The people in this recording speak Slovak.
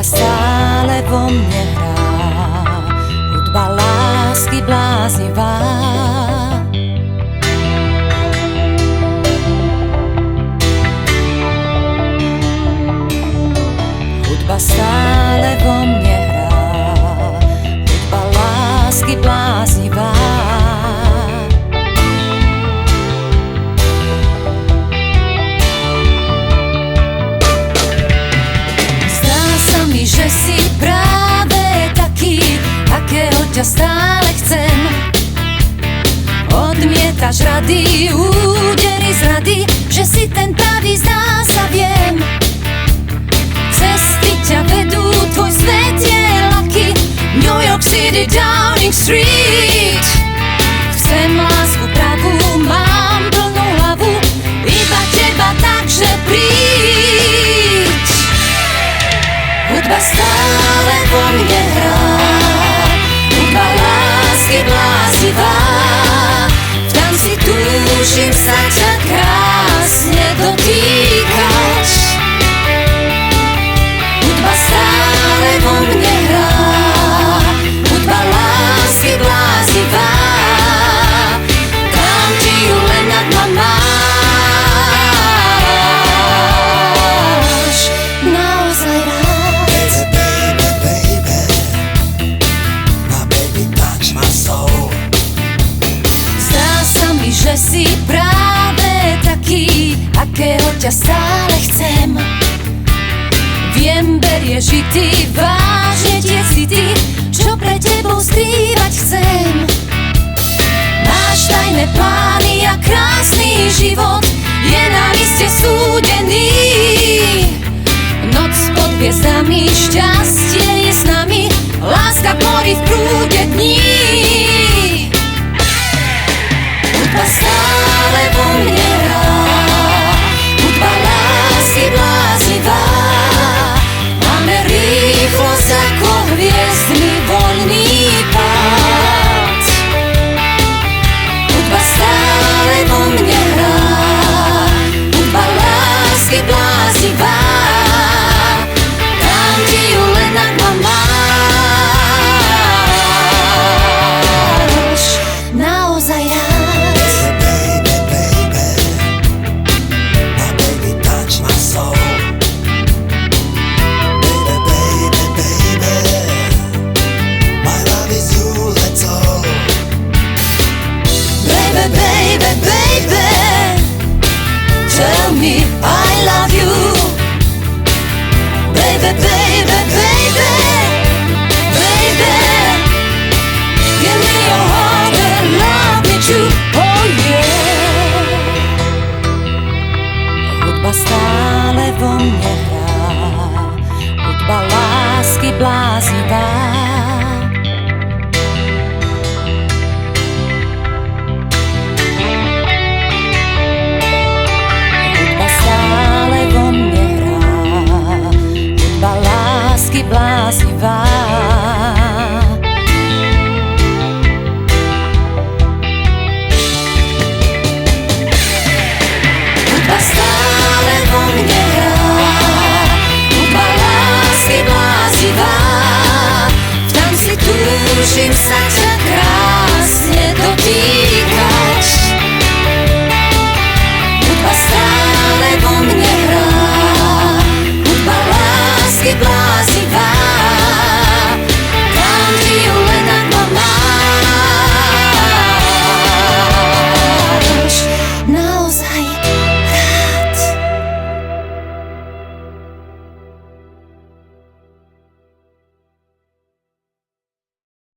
stále vo mne hrá, hudba lásky bláznivá. Hudba stále vo mne hrá, hudba lásky bláznivá. Že si práve taký, akého ťa stále chcem. Odmietaš rady, údery z rady, že si ten pravý, zdá sa, viem. Cesty ťa vedú, tvoj svet je lucky, New York City, Downing Street. Chcem lásku pravú, mám plnú hlavu, iba teba, takže príď. Hudba stále vo mne hrá, hudba lásky bláznivá. V tanci túžim sa ťa krásne dotýkať. Hudba stále vo mne hrá, hudba lásky bláznivá. Dám ti ju len ak ma máš naozaj rád. Že si práve taký, akého ťa stále chcem. Viem, berieš i ty vážne tie city, čo pre tebou skrývať chcem. Máš tajné plány a krásny život je na liste súdený. Noc pod hviezdami, šťastie je s nami, láska porí v prúde dní. Hudba stále vo mne hrá, hudba lásky bláznivá. Máme rýchlosť ako hviezdny voľný pád. Hudba stále vo mne hrá, hudba lásky bláznivá. Dám ti ju len ak ma máš naozaj rád. Baby, baby, tell me I love you.